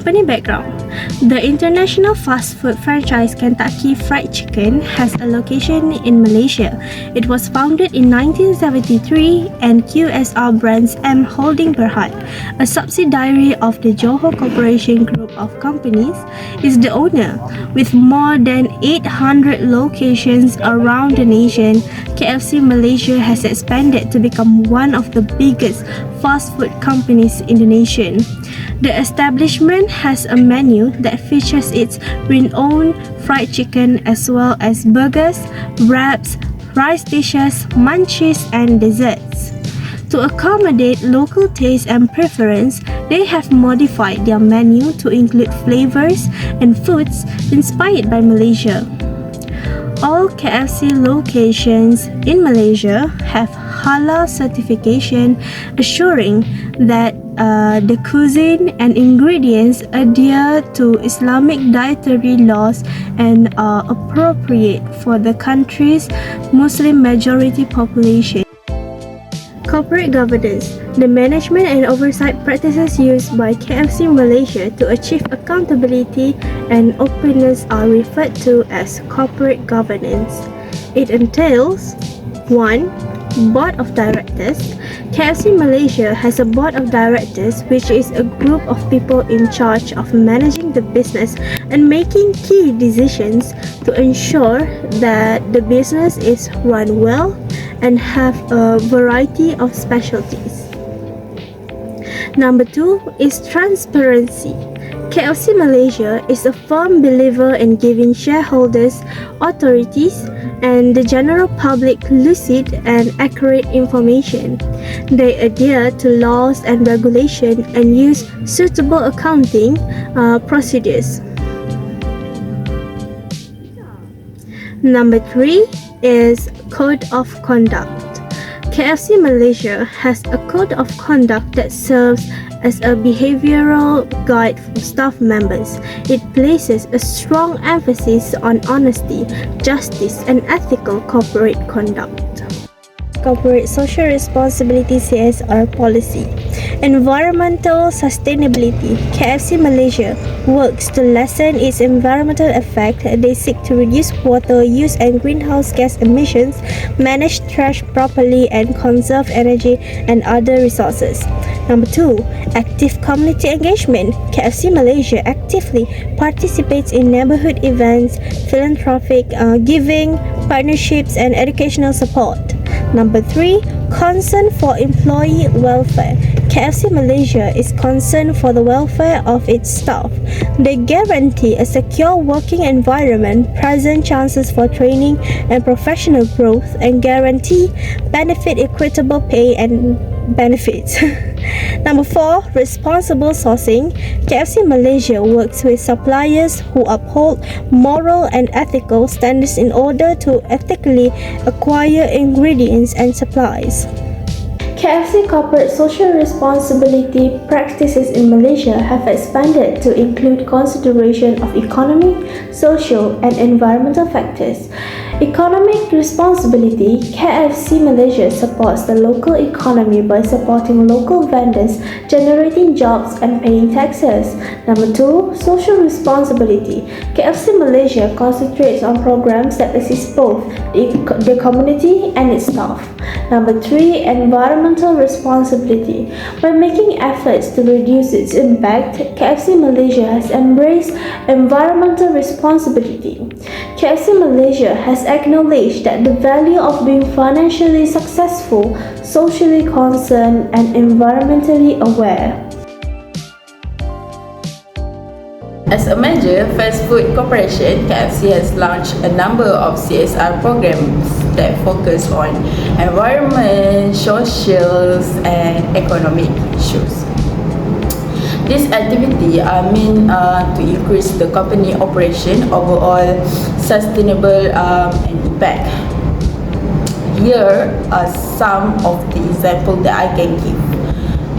Company background. The international fast food franchise Kentucky Fried Chicken has a location in Malaysia. It was founded in 1973 and QSR Brands M Holding Berhad, a subsidiary of the Johor Corporation Group of Companies, is the owner. With more than 800 locations around the nation, KFC Malaysia has expanded to become one of the biggest fast food companies in the nation. The establishment has a menu that features its renowned fried chicken as well as burgers, wraps, rice dishes, munchies, and desserts. To accommodate local taste and preference, they have modified their menu to include flavors and foods inspired by Malaysia. All KFC locations in Malaysia have halal certification, assuring that the cuisine and ingredients adhere to Islamic dietary laws and are appropriate for the country's Muslim majority population. Corporate governance. The management and oversight practices used by KFC Malaysia to achieve accountability and openness are referred to as corporate governance. It entails 1. Board of Directors. KFC Malaysia has a board of directors, which is a group of people in charge of managing the business and making key decisions to ensure that the business is run well and have a variety of specialties. Number 2 is transparency. KFC Malaysia is a firm believer in giving shareholders, authorities, and the general public lucid and accurate information. They adhere to laws and regulation and use suitable accounting procedures. Number 3 is Code of Conduct. KFC Malaysia has a code of conduct that serves as a behavioral guide for staff members. It places a strong emphasis on honesty, justice, and ethical corporate conduct. Corporate Social Responsibility (CSR) policy. Environmental sustainability. KFC Malaysia works to lessen its environmental effect. They seek to reduce water use and greenhouse gas emissions, manage trash properly, and conserve energy and other resources. Number 2, active community engagement. KFC Malaysia actively participates in neighborhood events, philanthropic giving, partnerships, and educational support. Number 3, concern for employee welfare. KFC Malaysia is concerned for the welfare of its staff. They guarantee a secure working environment, present chances for training and professional growth, and guarantee benefit equitable pay and benefits. Number 4, responsible sourcing. KFC Malaysia works with suppliers who uphold moral and ethical standards in order to ethically acquire ingredients and supplies. KFC corporate social responsibility practices in Malaysia have expanded to include consideration of economic, social, and environmental factors. Economic responsibility. KFC Malaysia supports the local economy by supporting local vendors, generating jobs, and paying taxes. Number 2, social responsibility. KFC Malaysia concentrates on programs that assist both the community and its staff. Number 3, environmental responsibility. By making efforts to reduce its impact, KFC Malaysia has embraced environmental responsibility. KFC Malaysia has acknowledged that the value of being financially successful, socially concerned, and environmentally aware. As a major fast food corporation, KFC has launched a number of CSR programs that focus on environment, social, and economic issues. These activities are meant to increase the company operation overall sustainable and impact. Here are some of the examples that I can give.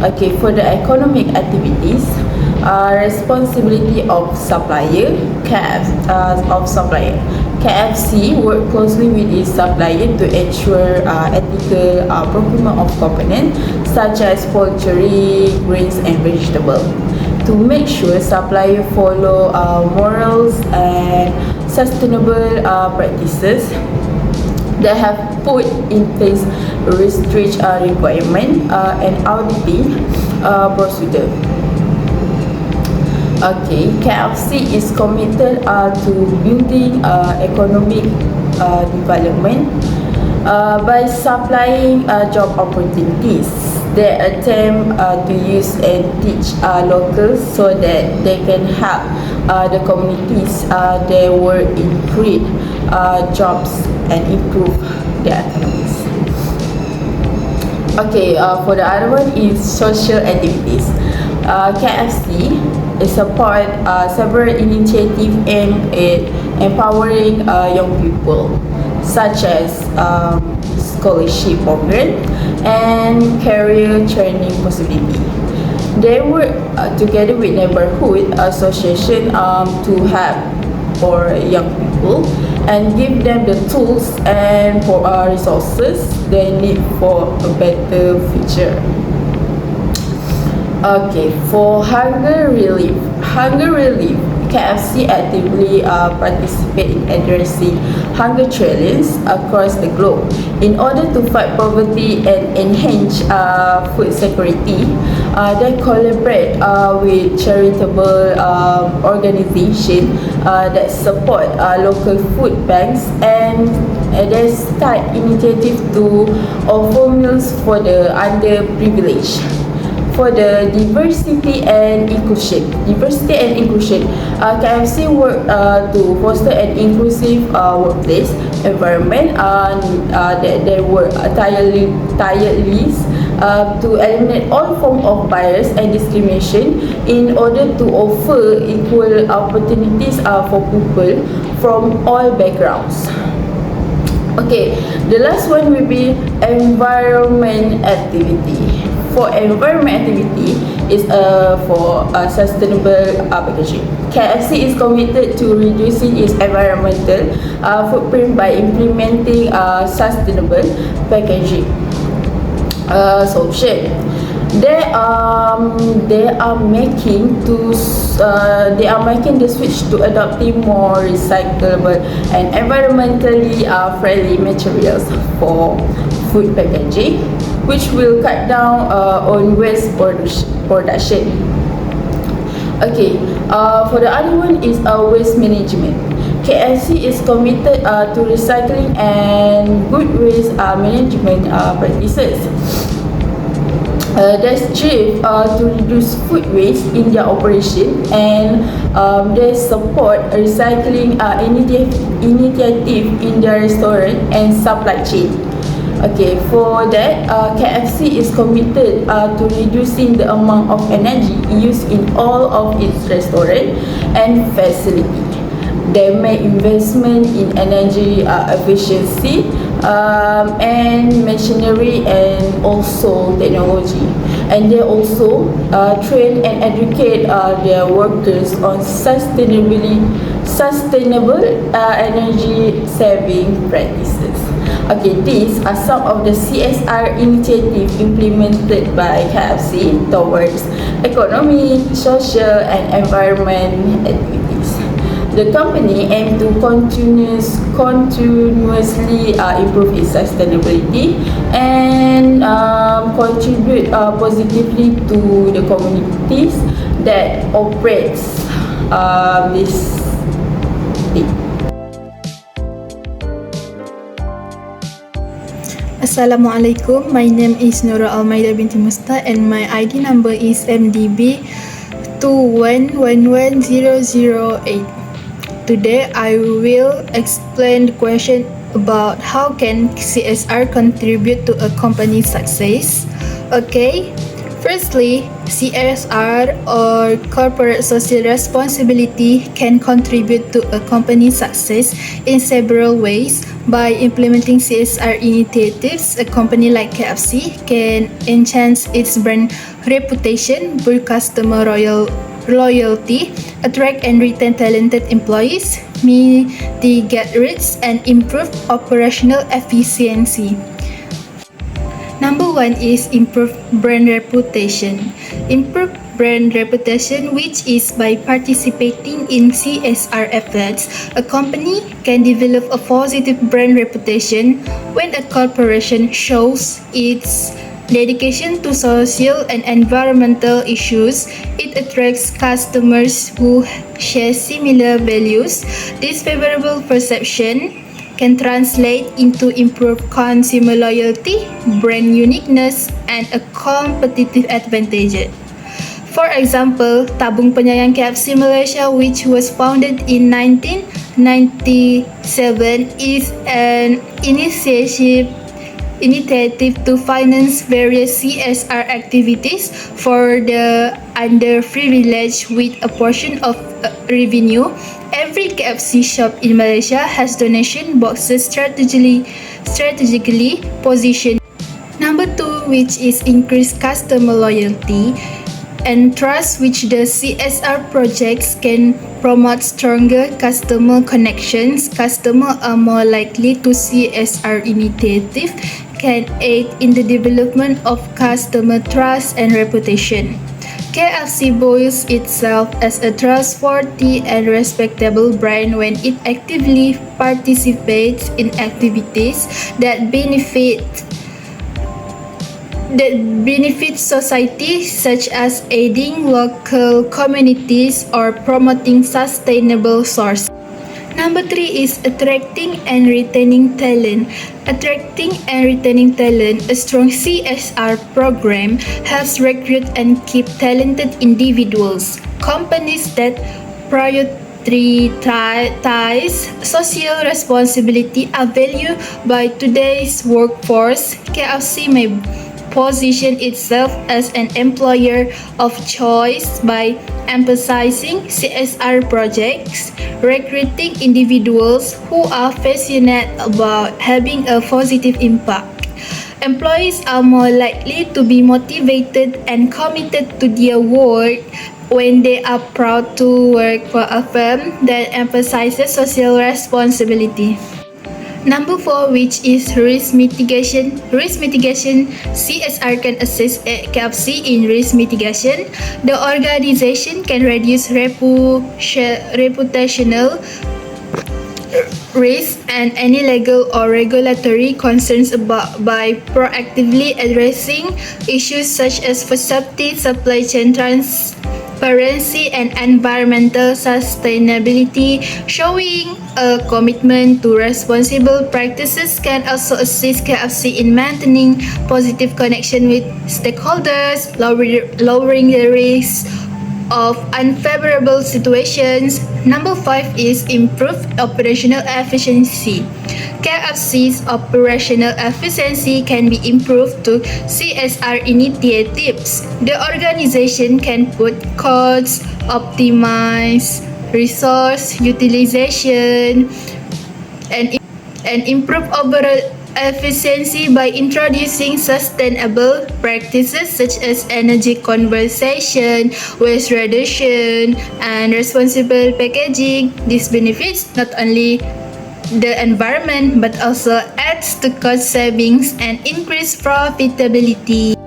Okay, for the economic activities, responsibility of supplier, KFC work closely with its supplier to ensure ethical procurement of components such as poultry, grains, and vegetables. to make sure suppliers follow morals and sustainable practices. They have put in place restrict requirement and auditing procedure. Okay, KFC is committed to building economic development by supplying job opportunities. They attempt to use and teach locals so that they can help the communities they work in, create jobs and improve their economies. Okay, for the other one is social activities. KFC support several initiatives aimed at empowering young people, such as scholarship program and career training possibility. They work together with neighborhood association to help for young people and give them the tools and resources they need for a better future. Okay, for hunger relief. KFC actively participate in addressing hunger challenges across the globe. In order to fight poverty and enhance food security, they collaborate with charitable organizations that support local food banks, and they start initiative to offer meals for the underprivileged. For the diversity and inclusion, KFC work to foster an inclusive workplace environment that they work tirelessly to eliminate all forms of bias and discrimination in order to offer equal opportunities for people from all backgrounds. Okay, the last one will be environment activity. For environment activity is for sustainable packaging. KFC is committed to reducing its environmental footprint by implementing sustainable packaging solution. They are making the switch to adopting more recyclable and environmentally friendly materials for food packaging, which will cut down on waste production. Okay, for the other one is waste management. KFC is committed to recycling and good waste management practices. They strive to reduce food waste in their operation, and they support recycling initiative in their restaurant and supply chain. Okay, for that, KFC is committed to reducing the amount of energy used in all of its restaurant and facility. They make investment in energy efficiency and machinery and also technology. And they also train and educate their workers on sustainable energy saving practices. Okay, these are some of the CSR initiatives implemented by KFC towards economic, social, and environment activities. The company aims to continuously improve its sustainability and contribute positively to the communities that operates this thing. Assalamualaikum, my name is Nurul Almaida binti Musta and my ID number is MDB 2111008. Today I will explain the question about how can CSR contribute to a company's success. Okay, firstly, CSR or corporate social responsibility can contribute to a company's success in several ways. By implementing CSR initiatives, a company like KFC can enhance its brand reputation, build customer loyalty, attract and retain talented employees, mitigate risks, and improve operational efficiency. Number one is improve brand reputation. Improve brand reputation, which is by participating in CSR efforts, a company can develop a positive brand reputation. When a corporation shows its dedication to social and environmental issues, it attracts customers who share similar values. This favorable perception can translate into improved consumer loyalty, brand uniqueness, and a competitive advantage. For example, Tabung Penyayang KFC Malaysia, which was founded in 1997, is an initiative to finance various CSR activities for the underprivileged with a portion of revenue. Every KFC shop in Malaysia has donation boxes strategically positioned. Number 2, which is increased customer loyalty and trust, which the CSR projects can promote stronger customer connections. Customers are more likely to CSR initiative can aid in the development of customer trust and reputation. KFC boasts itself as a trustworthy and respectable brand when it actively participates in activities that benefit society, such as aiding local communities or promoting sustainable sources. Number 3 is attracting and retaining talent. Attracting and retaining talent, a strong CSR program helps recruit and keep talented individuals. Companies that prioritize social responsibility are valued by today's workforce. KFC may position itself as an employer of choice by emphasizing CSR projects, recruiting individuals who are passionate about having a positive impact. Employees are more likely to be motivated and committed to their work when they are proud to work for a firm that emphasizes social responsibility. Number 4, which is risk mitigation. Risk mitigation, CSR can assist KFC in risk mitigation. The organization can reduce reputational risk and any legal or regulatory concerns by proactively addressing issues such as food safety, supply chain transparency, and environmental sustainability. Showing a commitment to responsible practices can also assist KFC in maintaining positive connection with stakeholders, lowering the risk of unfavorable situations. Number 5 is improved operational efficiency. KFC's operational efficiency can be improved through CSR initiatives. The organization can put costs, optimize resource utilization, and improve overall efficiency by introducing sustainable practices such as energy conservation, waste reduction, and responsible packaging. This benefits not only the environment but also adds to cost savings and increased profitability.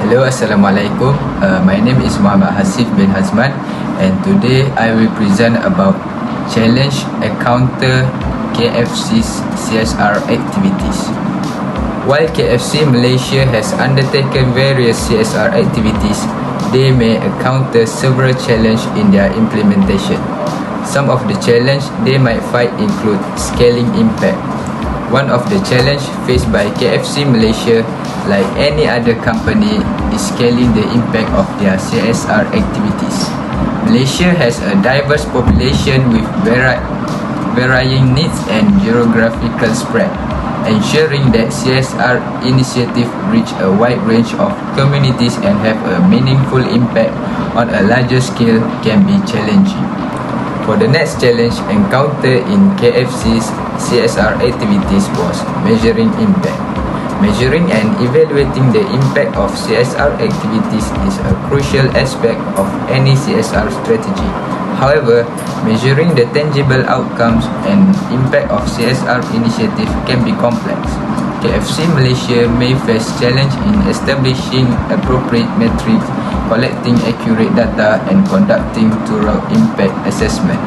Hello, Assalamualaikum. My name is Muhammad Hasif bin Hazman, and today I will present about challenge encounter KFC's CSR activities. While KFC Malaysia has undertaken various CSR activities, they may encounter several challenges in their implementation. Some of the challenges they might fight include scaling impact. One of the challenges faced by KFC Malaysia, like any other company, is scaling the impact of their CSR activities. Malaysia has a diverse population with varying needs and geographical spread. Ensuring that CSR initiatives reach a wide range of communities and have a meaningful impact on a larger scale can be challenging. For the next challenge encountered in KFC's CSR activities was measuring impact. Measuring and evaluating the impact of CSR activities is a crucial aspect of any CSR strategy. However, measuring the tangible outcomes and impact of CSR initiatives can be complex. KFC Malaysia may face challenge in establishing appropriate metrics, collecting accurate data, and conducting thorough impact assessment.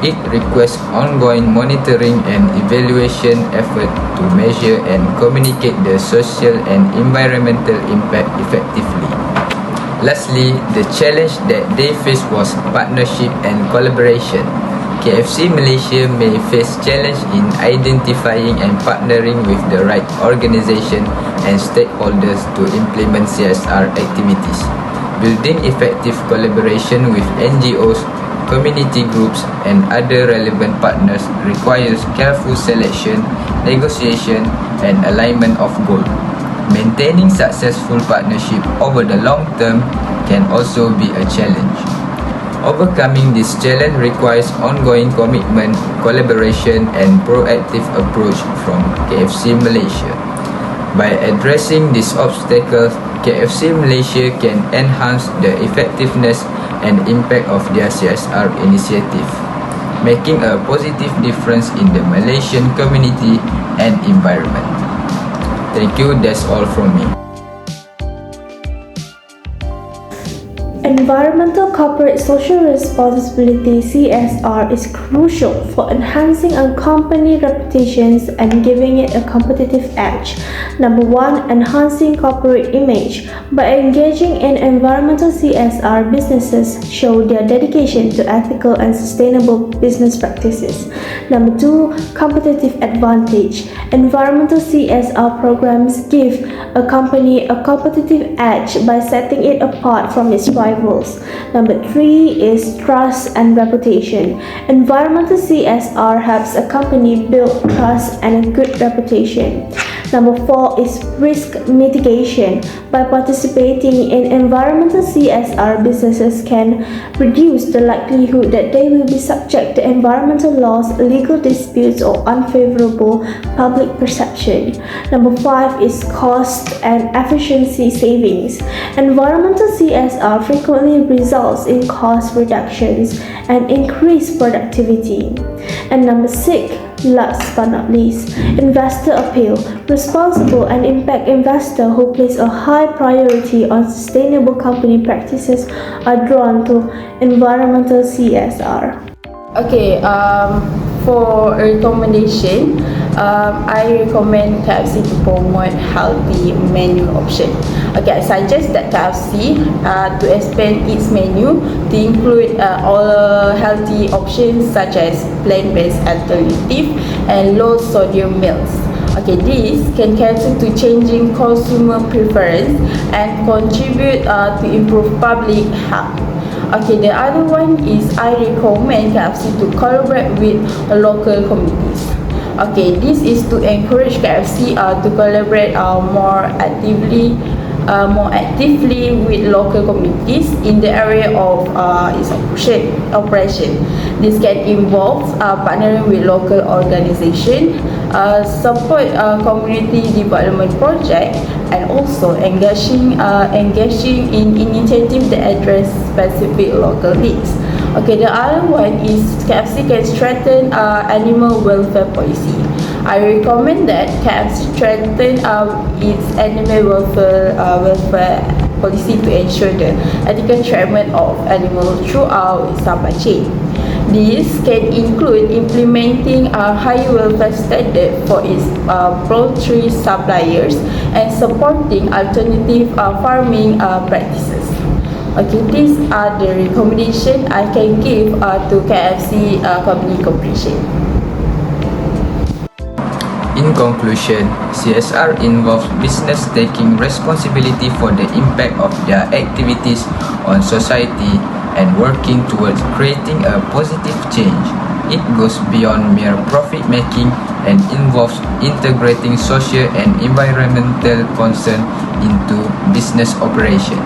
It requires ongoing monitoring and evaluation effort to measure and communicate the social and environmental impact effectively. Lastly, the challenge that they faced was partnership and collaboration. KFC Malaysia may face challenge in identifying and partnering with the right organisation and stakeholders to implement CSR activities. Building effective collaboration with NGOs, community groups and other relevant partners requires careful selection, negotiation and alignment of goals. Maintaining successful partnership over the long term can also be a challenge. Overcoming this challenge requires ongoing commitment, collaboration and proactive approach from KFC Malaysia. By addressing these obstacles, KFC Malaysia can enhance the effectiveness and impact of their CSR initiative, making a positive difference in the Malaysian community and environment. Thank you, that's all from me. Environmental Corporate Social Responsibility (CSR) is crucial for enhancing a company reputation and giving it a competitive edge. Number 1, enhancing corporate image. By engaging in environmental CSR, businesses show their dedication to ethical and sustainable business practices. Number 2, competitive advantage. Environmental CSR programs give a company a competitive edge by setting it apart from its rivals. Number 3 is trust and reputation. Environmental CSR helps a company build trust and a good reputation. Number 4 is risk mitigation. By participating in environmental CSR, businesses can reduce the likelihood that they will be subject to environmental laws, legal disputes, or unfavorable public perception. Number 5 is cost and efficiency savings. Environmental CSR frequently results in cost reductions and increased productivity. And number 6, last but not least, investor appeal. Responsible and impact investors who place a high priority on sustainable company practices are drawn to environmental CSR. Okay, for a recommendation, I recommend KFC to promote healthy menu option. Okay, I suggest that KFC to expand its menu to include all healthy options such as plant-based alternative and low sodium meals. Okay, this can cater to changing consumer preference and contribute to improve public health. Okay, the other one is I recommend KFC to collaborate with local communities. Okay, this is to encourage KFC to collaborate more actively with local communities in the area of its operation. This can involve partnering with local organizations, support community development projects, and also engaging in initiatives that address specific local needs. Okay, the other one is KFC can strengthen animal welfare policy. I recommend that KFC strengthen its animal welfare policy to ensure the ethical treatment of animals throughout its supply chain. This can include implementing a higher welfare standard for its poultry suppliers and supporting alternative farming practices. Okay, these are the recommendations I can give to KFC Company Corporation. In conclusion, CSR involves business taking responsibility for the impact of their activities on society and working towards creating a positive change. It goes beyond mere profit making and involves integrating social and environmental concern into business operation.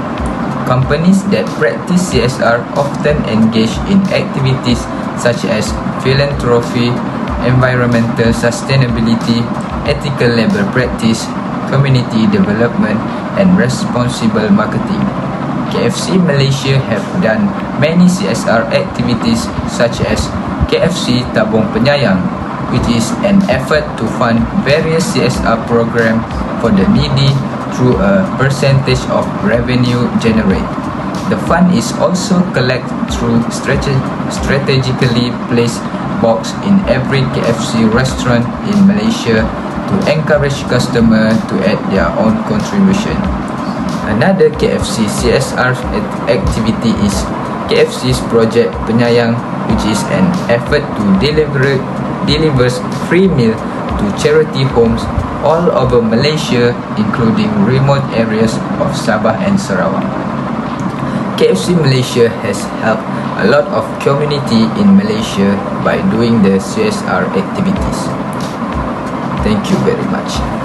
Companies that practice CSR often engage in activities such as philanthropy, environmental sustainability, ethical labor practice, community development, and responsible marketing. KFC Malaysia have done many CSR activities such as KFC Tabung Penyayang, which is an effort to fund various CSR programs for the needy through a percentage of revenue generated. The fund is also collected through strategically placed box in every KFC restaurant in Malaysia to encourage customers to add their own contribution. Another KFC CSR activity is KFC's Project Penyayang, which is an effort to deliver free meal to charity homes all over Malaysia, including remote areas of Sabah and Sarawak. KFC Malaysia has helped a lot of community in Malaysia by doing the CSR activities. Thank you very much.